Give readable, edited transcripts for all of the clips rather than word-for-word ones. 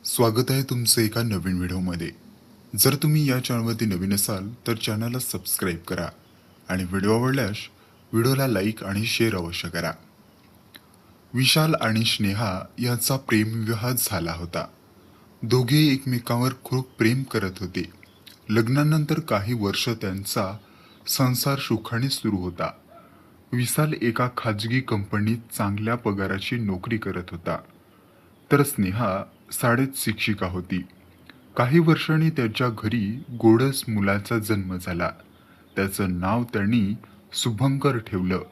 स्वागत आहे तुमचं एका नवीन व्हिडिओमध्ये. जर तुम्ही या चॅनलवरती नवीन असाल तर चॅनलला सबस्क्राईब करा आणि व्हिडिओ आवडल्यास व्हिडिओला लाईक आणि शेअर अवश्य करा. विशाल आणि स्नेहा यांचा प्रेमविवाह झाला होता. दोघे एकमेकांवर खूप प्रेम करत होते. लग्नानंतर काही वर्ष त्यांचा संसार सुखाने सुरू होता. विशाल एका खाजगी कंपनीत चांगल्या पगाराची नोकरी करत होता, तर स्नेहा शाळेत शिक्षिका होती. काही वर्षांनी त्याच्या घरी गोंडस मुलाचा जन्म झाला. त्याचं नाव त्यांनी शुभंकर ठेवलं.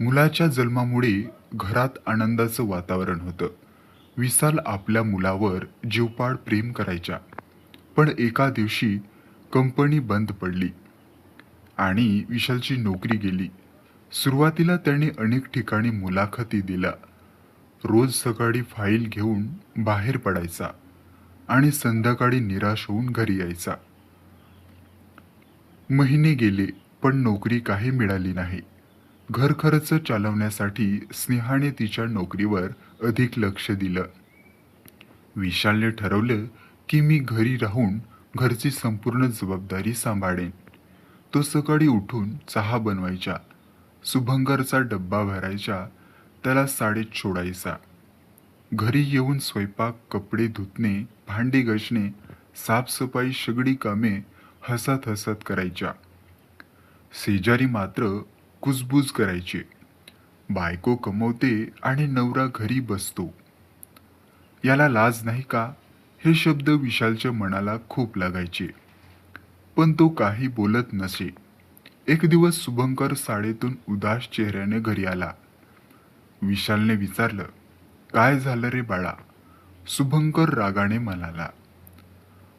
मुलाच्या जन्मामुळे घरात आनंदाचं वातावरण होतं. विशाल आपल्या मुलावर जीवपाड प्रेम करायचा. पण एका दिवशी कंपनी बंद पडली आणि विशालची नोकरी गेली. सुरुवातीला त्याने अनेक ठिकाणी मुलाखती दिल्या. रोज सकाळी फाईल घेऊन बाहेर पडायचा आणि संध्याकाळी निराश होऊन घरी यायचा. महिने गेले पण नोकरी काही मिळाली नाही. घर खर्च चालवण्यासाठी स्नेहाने तिच्या नोकरीवर अधिक लक्ष दिलं. विशालने ठरवलं की मी घरी राहून घरची संपूर्ण जबाबदारी सांभाळेन. तो सकाळी उठून चहा बनवायचा, शुभंकरचा डब्बा भरायचा, त्याला शाळेत सोडायचा. घरी येऊन स्वयंपाक, कपडे धुतणे, भांडी घासणे, साफसफाई सगळी कामे हसत हसत करायच्या. शेजारी मात्र कुजबूज करायचे. बायको कमवते आणि नवरा घरी बसतो. याला लाज नाही का? हे शब्द विशालच्या मनाला खूप लागायचे. पण तो काही बोलत नसे. एक दिवस शुभंकर शाळेतून उदास चेहऱ्याने घरी आला. विशालने विचारलं, काय झालं रे बाळा? शुभंकर रागाने म्हणाला,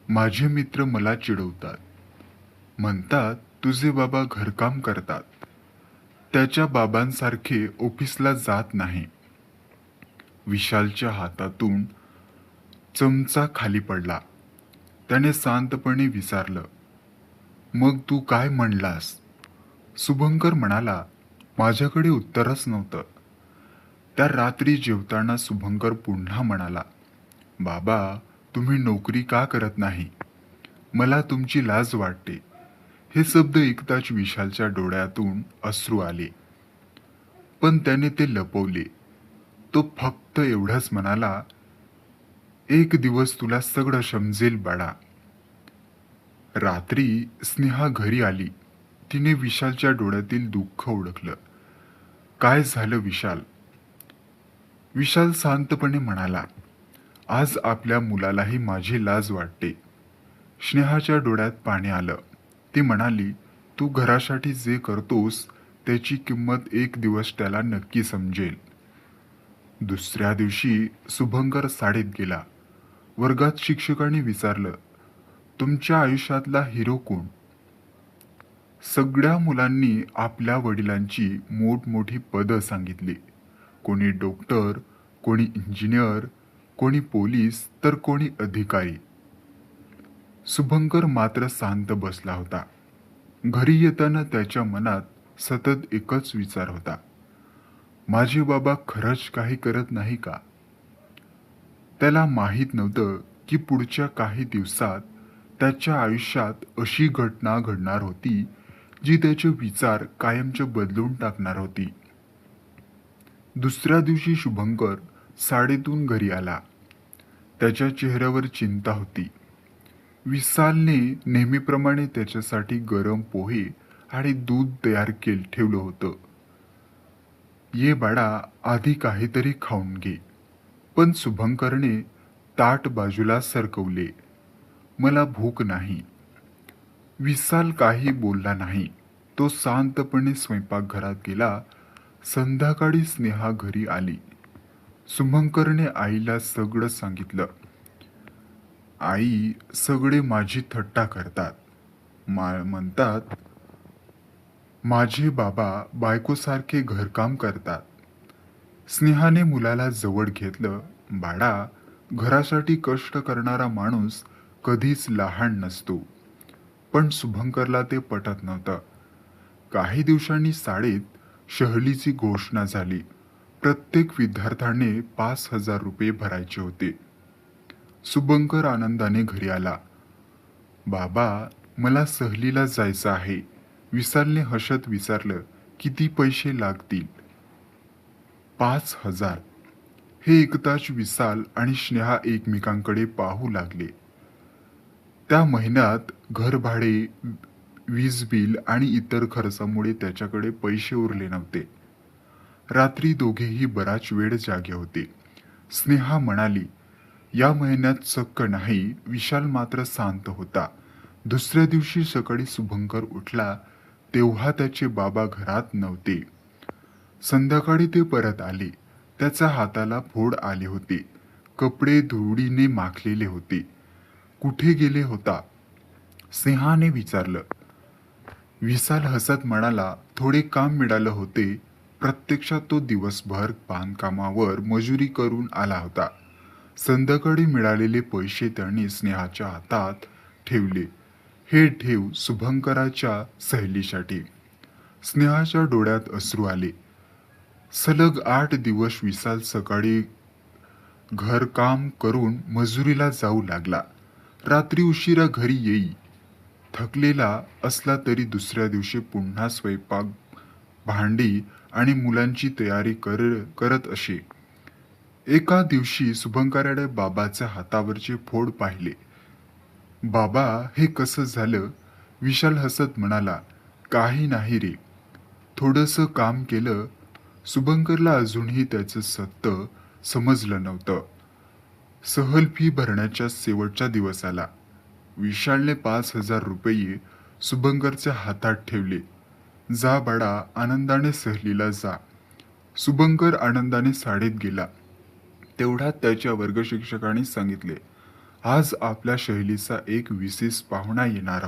माझे मित्र मला चिडवतात. म्हणतात तुझे बाबा घरकाम करतात. त्याच्या बाबांसारखे ऑफिसला जात नाही. विशालच्या हातातून चमचा खाली पडला. त्याने शांतपणे विचारलं, मग तू काय म्हणलास? शुभंकर म्हणाला, माझ्याकडे उत्तरच नव्हतं. त्या रात्री जेवताना शुभंकर पुन्हा म्हणाला, बाबा तुम्ही नोकरी का करत नाही? मला तुमची लाज वाटते. हे शब्द ऐकताच विशालच्या डोळ्यातून अश्रू आले. पण त्याने ते लपवले. तो फक्त एवढंच म्हणाला, एक दिवस तुला सगळं समजेल बाळा. रात्री स्नेहा घरी आली. तिने विशालच्या डोळ्यातील दुःख ओळखलं. काय झालं विशाल? विशाल शांतपणे म्हणाला, आज आपल्या मुलालाही माझी लाज वाटते. स्नेहाच्या डोळ्यात पाणी आलं. ती म्हणाली, तू घरासाठी जे करतोस त्याची किंमत एक दिवस त्याला नक्की समजेल. दुसऱ्या दिवशी शुभंकर शाळेत गेला. वर्गात शिक्षकांनी विचारलं, तुमच्या आयुष्यातला हिरो कोण? सगळ्या मुलांनी आपल्या वडिलांची मोठमोठी पदं सांगितली. कोणी डॉक्टर, कोणी इंजिनियर, कोणी पोलीस तर कोणी अधिकारी. शुभंकर मात्र शांत बसला होता. घरी येताना त्याच्या मनात सतत एकच विचार होता, माझे बाबा खरंच काही करत नाही का? त्याला माहीत नव्हतं की पुढच्या काही दिवसात त्याच्या आयुष्यात अशी घटना घडणार होती जी त्याचे विचार कायमचे बदलून टाकणार होती. दुसऱ्या दिवशी शुभंकर शाळेतून घरी आला. त्याच्या चेहऱ्यावर चिंता होती. विशालने नेहमीप्रमाणे त्याच्यासाठी गरम पोहे आणि दूध तयार ठेवलं होतं. ये बाळा, आधी काहीतरी खाऊन घे. पण शुभंकरने ताट बाजूला सरकवले. मला भूक नाही. विशाल काही बोलला नाही. तो शांतपणे स्वयंपाकघरात गेला. संध्याकाळी स्नेहा घरी आली. शुभंकरने आईला सगळं सांगितलं. आई, सगळे माझी थट्टा करतात. म्हणतात माझे बाबा बायकोसारखे घरकाम करतात. स्नेहाने मुलाला जवळ घेतलं. बाळा, घरासाठी कष्ट करणारा माणूस कधीच लहान नसतो. पण शुभंकरला ते पटत नव्हतं. काही दिवसांनी शाळेत सहलीची घोषणा झाली. प्रत्येक विद्यार्थ्याने 5,000 रुपये भरायचे होते. शुभंकर आनंदाने घरी आला. बाबा, मला सहलीला जायचं आहे. विशालने हसत विचारलं, किती पैसे लागतील? 5,000. हे ऐकताच विशाल आणि स्नेहा एकमेकांकडे पाहू लागले. त्या महिन्यात घरभाडे, वीज बिल आणि इतर खर्चामुळे त्याच्याकडे पैसे उरले नव्हते. रात्री दोघेही बराच वेळ जागे होते. स्नेहा म्हणाली, या महिन्यात चक्क नाही. विशाल मात्र शांत होता. दुसऱ्या दिवशी सकाळी शुभंकर उठला तेव्हा त्याचे बाबा घरात नव्हते. संध्याकाळी ते परत आले. त्याच्या हाताला फोड आले होते. कपडे धुळीने माखलेले होते. कुठे गेले होता? स्नेहाने विचारलं. विशाल हसत म्हणाला, थोडे काम मिळालं होते. प्रत्यक्षात तो दिवसभर बांधकामावर मजुरी करून आला होता. संध्याकाळी मिळालेले पैसे त्याने स्नेहाच्या हातात ठेवले. हे ठेव शुभंकराच्या सहलीसाठी. स्नेहाच्या डोळ्यात अश्रू आले. सलग 8 दिवस विशाल सकाळी घरकाम करून मजुरीला जाऊ लागला. रात्री उशिरा घरी येई. थकलेला असला तरी दुसऱ्या दिवशी पुन्हा स्वयंपाक, भांडी आणि मुलांची तयारी करत असे. एका दिवशी शुभंकराने बाबाच्या हातावरचे फोड पाहिले. बाबा, हे कसं झालं? विशाल हसत म्हणाला, काही नाही रे, थोडंसं काम केलं. शुभंकरला अजूनही त्याचं सत्य समजलं नव्हतं. सहल फी भरण्याच्या शेवटचा दिवस आला. विशालने 5,000 रुपये शुभंकरच्या हातात ठेवले. जा बाळा, आनंदाने सहलीला जा. शुभंकर आनंदाने शाळेत गेला. तेवढ्यात त्याच्या वर्गशिक्षकांनी सांगितले, आज आपल्या सहलीचा एक विशेष पाहुणा येणार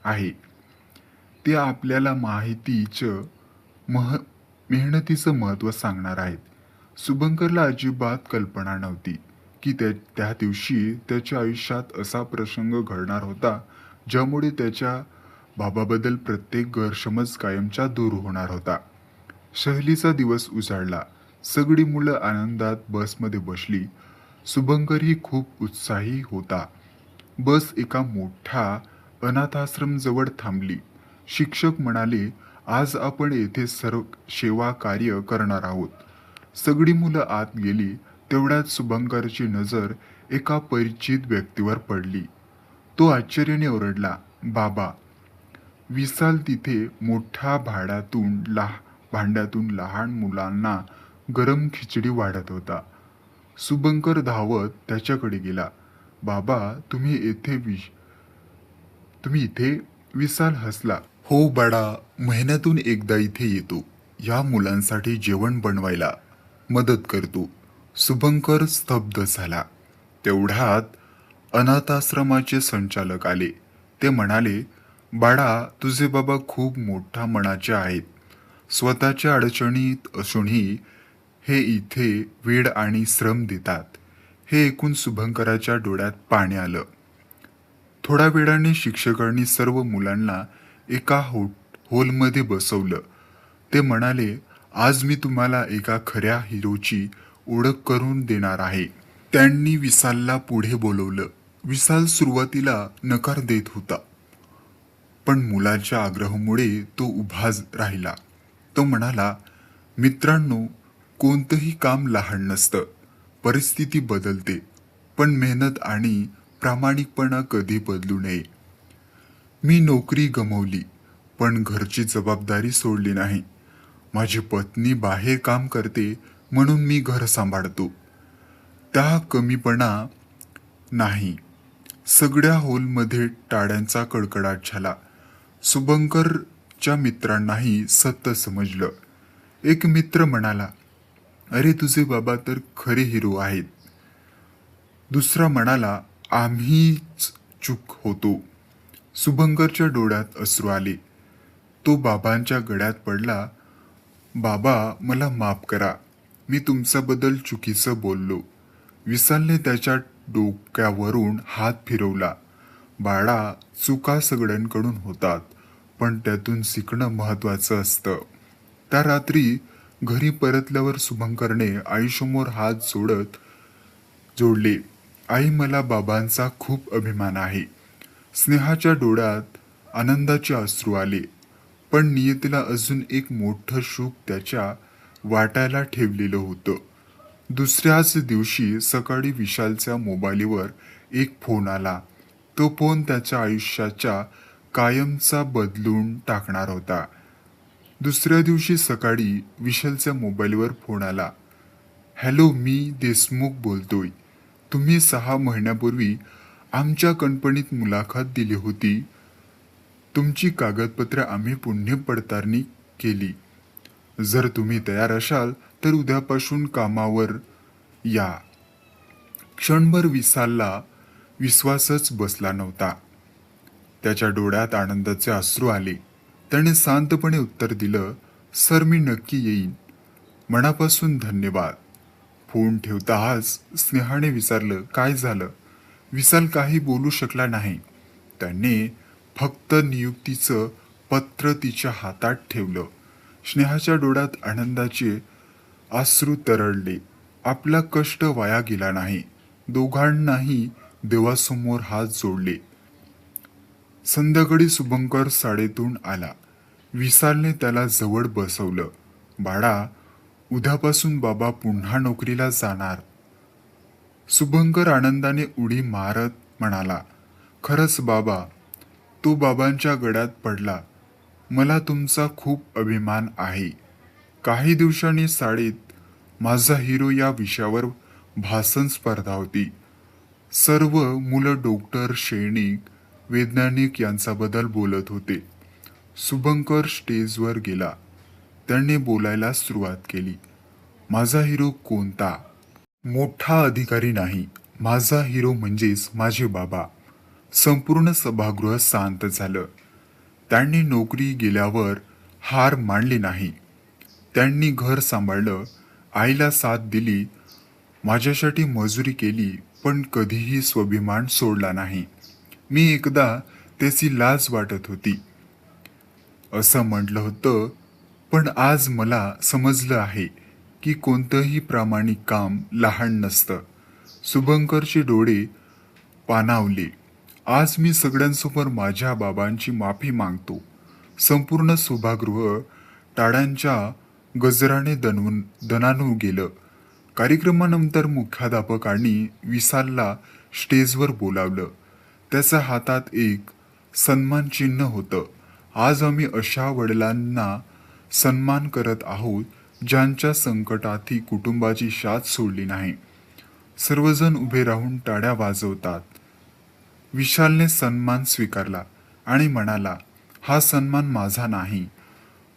आहे. ते आपल्याला मेहनतीचं महत्त्व सांगणार आहेत. शुभंकरला अजिबात कल्पना नव्हती की त्या दिवशी त्याच्या आयुष्यात असा प्रसंग घडणार होता ज्यामुळे त्याच्या बाबाबद्दल प्रत्येक गैरसमज कायमचा दूर होणार होता. सहलीचा दिवस उजाडला. सगळी मुलं आनंदात बसमध्ये बसली. शुभंकरही खूप उत्साही होता. बस एका मोठ्या अनाथाश्रमजवळ थांबली. शिक्षक म्हणाले, आज आपण येथे सर्व सेवा कार्य करणार आहोत. सगळी मुलं आत गेली. तेवढ्यात शुभंकरची नजर एका परिचित व्यक्तीवर पडली. तो आश्चर्याने ओरडला, बाबा! विशाल तिथे मोठ्या भांड्यातून लहान मुलांना गरम खिचडी वाढत होता. शुभंकर धावत त्याच्याकडे गेला. बाबा, तुम्ही इथे? विशाल हसला. हो बाळा, महिन्यातून एकदा इथे येतो. या मुलांसाठी जेवण बनवायला मदत करतो. शुभंकर स्तब्ध झाला. तेवढ्यात अनाथाश्रमाचे संचालक आले. ते म्हणाले, बाळा, तुझे बाबा खूप मोठ्या मनाचे आहेत. स्वतःच्या अडचणीत असूनही हे इथे वेळ आणि श्रम देतात. हे ऐकून शुभंकराच्या डोळ्यात पाणी आलं. थोड्या वेळाने शिक्षकांनी सर्व मुलांना एका हॉलमध्ये बसवलं. ते म्हणाले, आज मी तुम्हाला एका खऱ्या हिरोची ओळख करून देणार आहे. त्यांनी विशालला पुढे बोलवलं. विशाल सुरुवातीला नकार देत होता, पण मुलाच्या आग्रहामुळे तो उभा राहिला. तो म्हणाला, मित्रांनो, कोणतंही काम लहान नसतं. परिस्थिती बदलते, पण मेहनत आणि प्रामाणिकपणा कधी बदलू नये. मी नोकरी गमावली, पण घरची जबाबदारी सोडली नाही. माझी पत्नी बाहेर काम करते म्हणून मी घर सांभाळतो. त्या कमीपणा नाही. सगळ्या हॉलमध्ये टाळ्यांचा कडकडाट झाला. शुभंकरच्या मित्रांनाही सत्य समजलं. एक मित्र म्हणाला, अरे, तुझे बाबा तर खरे हिरो आहेत. दुसरा म्हणाला, आम्हीच चूक होतो. शुभंकरच्या डोळ्यात अश्रू आले. तो बाबांच्या गळ्यात पडला. बाबा, मला माफ करा. मी तुमच्याबद्दल चुकीचं बोललो. विशालने त्याच्या डोक्यावरून हात फिरवला. बाळा, चुका सगळ्यांकडून होतात, पण त्यातून शिकणं महत्वाचं असतं. त्या रात्री घरी परतल्यावर शुभंकरने आईसमोर हात जोडले. आई, मला बाबांचा खूप अभिमान आहे. स्नेहाच्या डोळ्यात आनंदाचे अश्रू आले. पण नियतीला अजून एक मोठं सुख त्याच्या वाट्याला ठेवलेलं होतं. दुसऱ्याच दिवशी सकाळी विशालच्या मोबाईलवर एक फोन आला. तो फोन त्याच्या आयुष्याच्या कायमचा बदलून टाकणार होता. दुसऱ्या दिवशी सकाळी विशालच्या मोबाईलवर फोन आला. हॅलो, मी देशमुख बोलतोय. तुम्ही 6 महिन्यापूर्वी आमच्या कंपनीत मुलाखत दिली होती. तुमची कागदपत्रे आम्ही पुन्हा पडताळणी केली. जर तुम्ही तयार असाल तर उद्यापासून कामावर या. क्षणभर विशालला विश्वासच बसला नव्हता. त्याच्या डोळ्यात आनंदाचे अश्रू आले. त्याने शांतपणे उत्तर दिलं, सर, मी नक्की येईन. मनापासून धन्यवाद. फोन ठेवताच स्नेहाने विचारलं, काय झालं? विशाल काही बोलू शकला नाही. त्याने फक्त नियुक्तीचं पत्र तिच्या हातात ठेवलं. स्नेहाच्या डोळ्यात आनंदाचे अश्रू तरळले. आपला कष्ट वाया गेला नाही. दोघांनाही देवासमोर हात जोडले. संध्याकाळी शुभंकर शाळेतून आला. विशालने त्याला जवळ बसवलं. बाळा, उद्यापासून बाबा पुन्हा नोकरीला जाणार. शुभंकर आनंदाने उडी मारत म्हणाला, खरंच बाबा. तो बाबांच्या गळ्यात पडला. मला तुमचा खूप अभिमान आहे. काही दिवसांनी शाळेत माझा हिरो या विषयावर भाषण स्पर्धा होती. सर्व मुलं डॉक्टर, सैनिक, वैज्ञानिक यांच्याबद्दल बोलत होते. शुभंकर स्टेजवर गेला. त्याने बोलायला सुरुवात केली. माझा हिरो कोणता? मोठा अधिकारी नाही. माझा हिरो म्हणजेच माझे बाबा. संपूर्ण सभागृह शांत झालं. त्यांनी नोकरी गेल्यावर हार मानली नाही. त्यांनी घर सांभाळलं, आईला साथ दिली, माझ्यासाठी मजुरी केली, पण कधीही स्वाभिमान सोडला नाही. मी एकदा त्याची लाज वाटत होती असं म्हटलं होतं, पण आज मला समजलं आहे की कोणतंही प्रामाणिक काम लहान नसतं. शुभंकरचे डोळे पाणावले. आज मी सगळ्यांसमोर माझ्या बाबांची माफी मागतो. संपूर्ण सभागृह टाळ्यांच्या गजराने दणाणून गेलं. कार्यक्रमानंतर मुख्याध्यापकांनी विशालला स्टेजवर बोलावलं. त्याच्या हातात एक सन्मान चिन्ह होतं. आज आम्ही अशा वडिलांना सन्मान करत आहोत ज्यांच्या संकटातही कुटुंबाची साथ सोडली नाही. सर्वजण उभे राहून टाळ्या वाजवतात. विशालने सन्मान स्वीकारला आणि म्हणाला, हा सन्मान माझा नाही,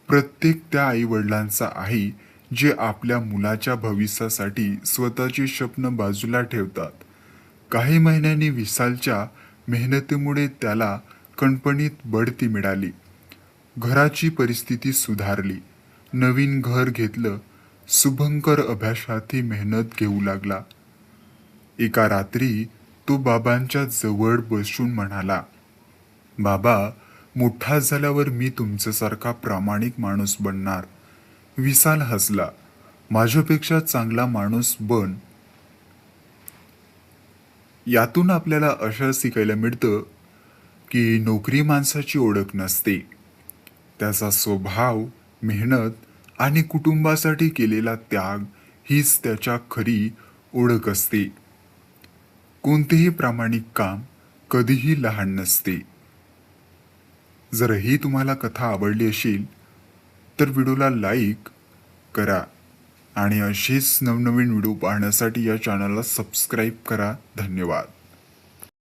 प्रत्येक त्या आई वडिलांचा आहे जे आपल्या मुलाच्या भविष्यासाठी स्वतःची स्वप्न बाजूला ठेवतात. काही महिन्यांनी विशालच्या मेहनतीमुळे त्याला कंपनीत बढती मिळाली. घराची परिस्थिती सुधारली. नवीन घर घेतलं. शुभंकर अभ्यासातही मेहनत घेऊ लागला. एका रात्री तो बाबांच्या जवळ बसून म्हणाला, बाबा, मोठा झाल्यावर मी तुमच्यासारखा प्रामाणिक माणूस बनणार. विशाल हसला. माझ्यापेक्षा चांगला माणूस बन. यातून आपल्याला असं शिकायला मिळतं की नोकरी माणसाची ओळख नसते. त्याचा स्वभाव, मेहनत आणि कुटुंबासाठी केलेला त्याग हीच त्याच्या खरी ओळख असते. कोणतेही प्रामाणिक काम कधीही लहान नसते. जर ही तुम्हाला कथा आवडली असेल तर व्हिडिओला लाईक करा आणि असेच नवनवीन व्हिडिओ पाहण्यासाठी या चॅनलला सबस्क्राईब करा. धन्यवाद.